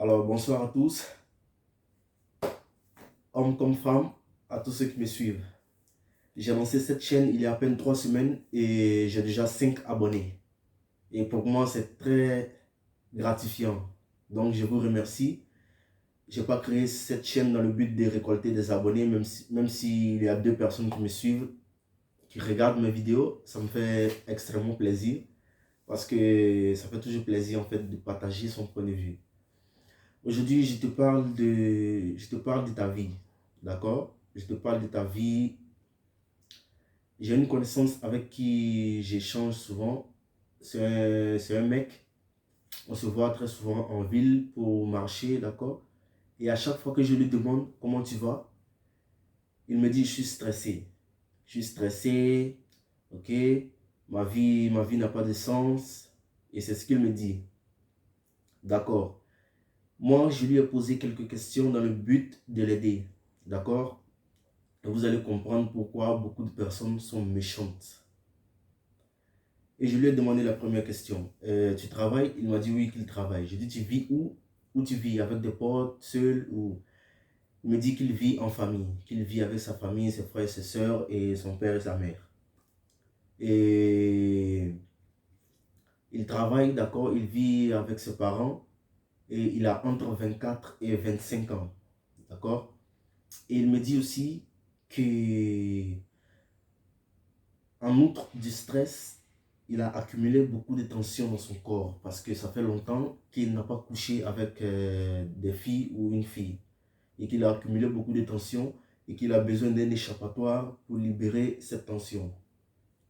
Alors, bonsoir à tous, hommes comme femmes, à tous ceux qui me suivent. J'ai lancé cette chaîne il y a à peine 3 semaines et j'ai déjà 5 abonnés. Et pour moi, c'est très gratifiant. Donc, je vous remercie. Je n'ai pas créé cette chaîne dans le but de récolter des abonnés, même s'il y a 2 personnes qui me suivent, qui regardent mes vidéos. Ça me fait extrêmement plaisir parce que ça fait toujours plaisir en fait de partager son point de vue. Aujourd'hui, je te parle de ta vie, d'accord? Je te parle de ta vie. J'ai une connaissance avec qui j'échange souvent. C'est un mec. On se voit très souvent en ville pour marcher, d'accord? Et à chaque fois que je lui demande comment tu vas, il me dit je suis stressé. Je suis stressé, ok? Ma vie n'a pas de sens. Et c'est ce qu'il me dit. D'accord. Moi, je lui ai posé quelques questions dans le but de l'aider. D'accord? Et vous allez comprendre pourquoi beaucoup de personnes sont méchantes. Et je lui ai demandé la première question. Tu travailles? Il m'a dit oui qu'il travaille. Je lui ai dit tu vis où? Où tu vis? Avec des potes, seul ou... Il me dit qu'il vit en famille. Qu'il vit avec sa famille, ses frères, ses soeurs et son père et sa mère. Et il travaille, d'accord? Il vit avec ses parents. Et il a entre 24 et 25 ans. D'accord? Et il me dit aussi que, en outre du stress, il a accumulé beaucoup de tensions dans son corps parce que ça fait longtemps qu'il n'a pas couché avec des filles ou une fille et qu'il a accumulé beaucoup de tensions et qu'il a besoin d'un échappatoire pour libérer cette tension.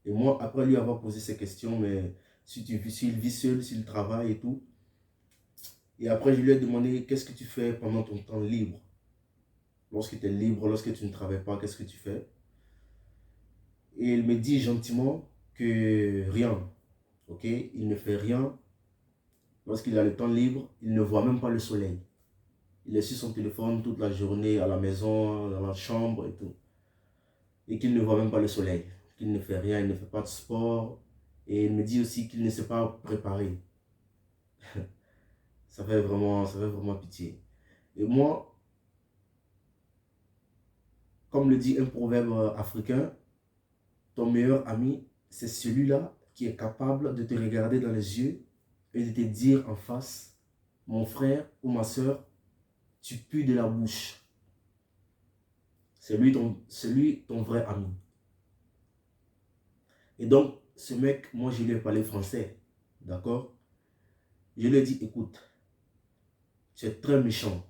Et moi, après lui avoir posé ces questions, mais s'il vit seul, s'il travaille et tout, et après je lui ai demandé qu'est-ce que tu fais pendant ton temps libre? Lorsque tu es libre, lorsque tu ne travailles pas, qu'est-ce que tu fais? Et il me dit gentiment que rien, ok? Il ne fait rien. Lorsqu'il a le temps libre, il ne voit même pas le soleil. Il est sur son téléphone toute la journée, à la maison, dans la chambre et tout. Et qu'il ne voit même pas le soleil. Qu'il ne fait rien, il ne fait pas de sport. Et il me dit aussi qu'il ne s'est pas préparé. Ça fait vraiment pitié. Et moi, comme le dit un proverbe africain, ton meilleur ami, c'est celui-là qui est capable de te regarder dans les yeux et de te dire en face, mon frère ou ma soeur, tu pues de la bouche. C'est lui ton vrai ami. Et donc, ce mec, moi je lui ai parlé français, d'accord? Je lui ai dit, écoute, tu es très méchant.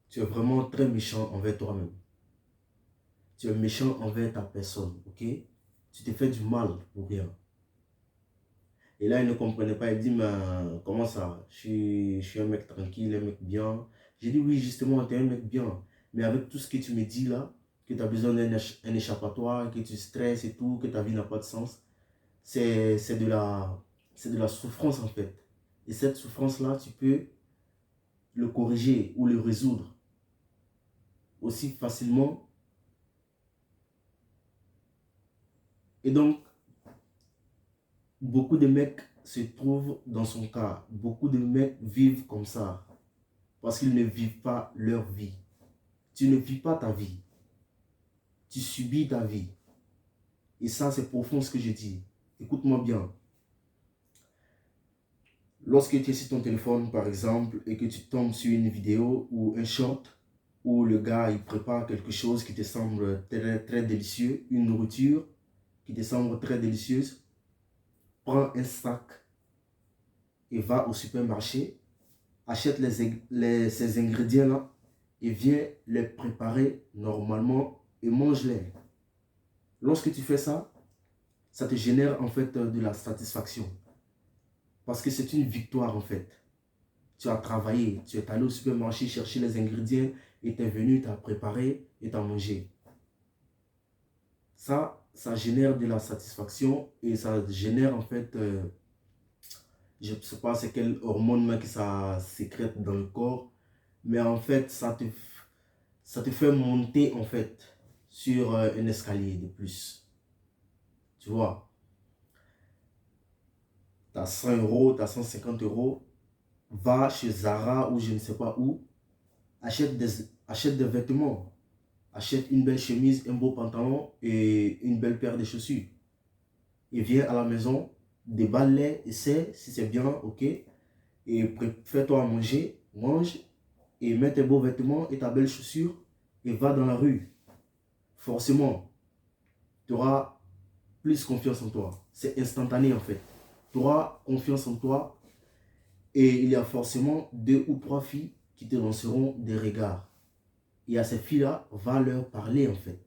Tu es vraiment très méchant envers toi-même. Tu es méchant envers ta personne, ok? Tu te fais du mal pour rien. Et là, il ne comprenait pas. Il dit, mais comment ça? Je suis un mec tranquille, un mec bien. J'ai dit, oui, justement, tu es un mec bien. Mais avec tout ce que tu me dis là, que tu as besoin d'un échappatoire, que tu stresses et tout, que ta vie n'a pas de sens, c'est de la souffrance en fait. Et cette souffrance-là, tu peux le corriger ou le résoudre aussi facilement. Et donc, beaucoup de mecs se trouvent dans son cas. Beaucoup de mecs vivent comme ça. Parce qu'ils ne vivent pas leur vie. Tu ne vis pas ta vie. Tu subis ta vie. Et ça, c'est profond ce que je dis. Écoute-moi bien. Lorsque tu es sur ton téléphone, par exemple, et que tu tombes sur une vidéo ou un short, où le gars, il prépare quelque chose qui te semble très, très délicieux, une nourriture qui te semble très délicieuse, prends un sac et va au supermarché, achète ces ingrédients-là et viens les préparer normalement et mange-les. Lorsque tu fais ça, ça te génère en fait de la satisfaction. Parce que c'est une victoire en fait. Tu as travaillé, tu es allé au supermarché chercher les ingrédients et tu es venu, tu as préparé et tu as mangé. Ça génère de la satisfaction et ça génère en fait, je ne sais pas c'est quelle hormone que ça sécrète dans le corps, mais en fait ça te fait monter en fait sur un escalier de plus. Tu vois, tu as 100 euros, tu as 150 euros, va chez Zara ou je ne sais pas où, achète des vêtements, achète une belle chemise, un beau pantalon et une belle paire de chaussures. Et viens à la maison, déballe-les, essaie si c'est bien, ok. Et fais-toi à manger, mange et mets tes beaux vêtements et ta belle chaussure et va dans la rue. Forcément, tu auras plus confiance en toi. C'est instantané en fait. Tu auras confiance en toi et il y a forcément 2 ou 3 filles qui te lanceront des regards. Et à ces filles-là, va leur parler en fait.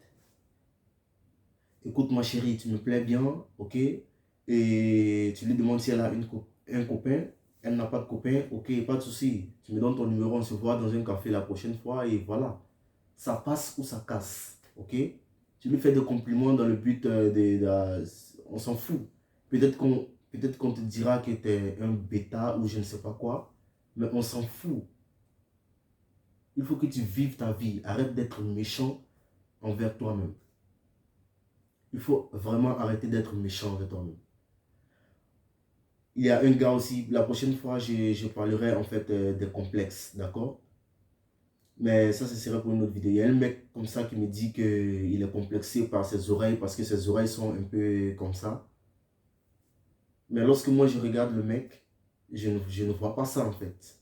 Écoute ma chérie, tu me plais bien, ok? Et tu lui demandes si elle a un copain. Elle n'a pas de copain, ok, pas de souci. Tu me donnes ton numéro, on se voit dans un café la prochaine fois et voilà. Ça passe ou ça casse, ok? Tu lui fais des compliments dans le but on s'en fout. Peut-être qu'on te dira que tu es un bêta ou je ne sais pas quoi, mais on s'en fout. Il faut que tu vives ta vie. Arrête d'être méchant envers toi-même. Il faut vraiment arrêter d'être méchant envers toi-même. Il y a un gars aussi, la prochaine fois, je parlerai en fait des complexes, d'accord? Mais ça, ce serait pour une autre vidéo. Il y a un mec comme ça qui me dit qu'il est complexé par ses oreilles parce que ses oreilles sont un peu comme ça. Mais lorsque moi je regarde le mec, je ne vois pas ça en fait.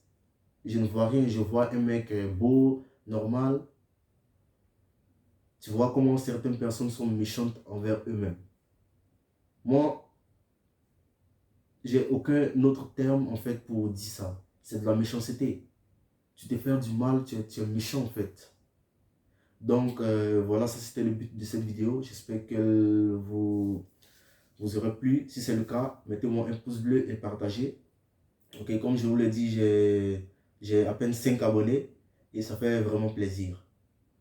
Je ne vois rien, je vois un mec beau, normal. Tu vois comment certaines personnes sont méchantes envers eux-mêmes. Moi, j'ai aucun autre terme en fait pour dire ça. C'est de la méchanceté. Tu te fais du mal, tu es méchant en fait. Donc voilà, ça c'était le but de cette vidéo. J'espère que vous aurez plu. Si c'est le cas, mettez-moi un pouce bleu et partagez. Ok, comme je vous l'ai dit, j'ai à peine 5 abonnés et ça fait vraiment plaisir.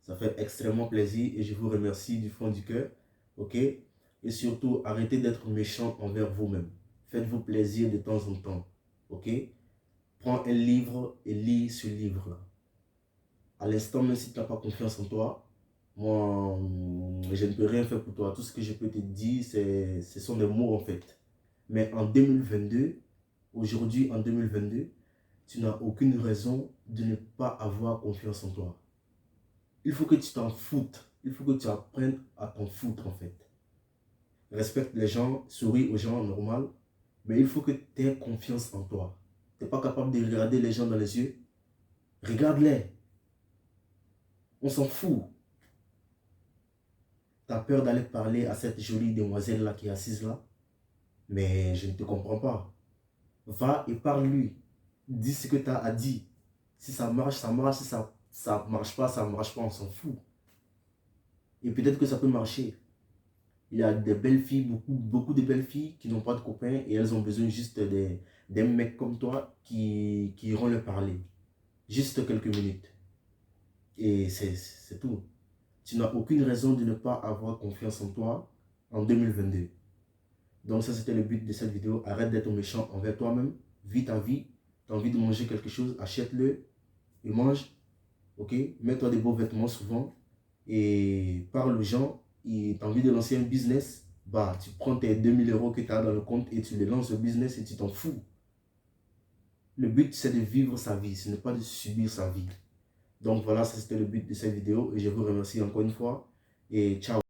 Ça fait extrêmement plaisir et je vous remercie du fond du cœur. Ok, et surtout, arrêtez d'être méchant envers vous-même. Faites-vous plaisir de temps en temps. Ok, prends un livre et lis ce livre-là. À l'instant, même si tu n'as pas confiance en toi, moi, je ne peux rien faire pour toi. Tout ce que je peux te dire, ce sont des mots en fait. Mais en 2022, aujourd'hui en 2022, tu n'as aucune raison de ne pas avoir confiance en toi. Il faut que tu t'en foutes. Il faut que tu apprennes à t'en foutre en fait. Respecte les gens, souris aux gens normal, mais il faut que tu aies confiance en toi. Tu n'es pas capable de regarder les gens dans les yeux. Regarde-les. On s'en fout. Tu as peur d'aller parler à cette jolie demoiselle-là qui est assise là, mais je ne te comprends pas. Va et parle-lui. Dis ce que tu as à dire. Si ça marche, ça marche. Si ça ne marche pas, ça ne marche pas, on s'en fout. Et peut-être que ça peut marcher. Il y a des belles filles, beaucoup de belles filles qui n'ont pas de copains et elles ont besoin juste des mecs comme toi qui iront leur parler. Juste quelques minutes. Et c'est tout. Tu n'as aucune raison de ne pas avoir confiance en toi en 2022. Donc ça, c'était le but de cette vidéo. Arrête d'être méchant envers toi-même. Vis ta vie. Tu as envie de manger quelque chose, achète-le et mange. Ok? Mets-toi des beaux vêtements souvent et parle aux gens. Et tu as envie de lancer un business, bah, tu prends tes 2000 euros que tu as dans le compte et tu les lances au business et tu t'en fous. Le but, c'est de vivre sa vie, ce n'est pas de subir sa vie. Donc voilà, ça c'était le but de cette vidéo et je vous remercie encore une fois et ciao.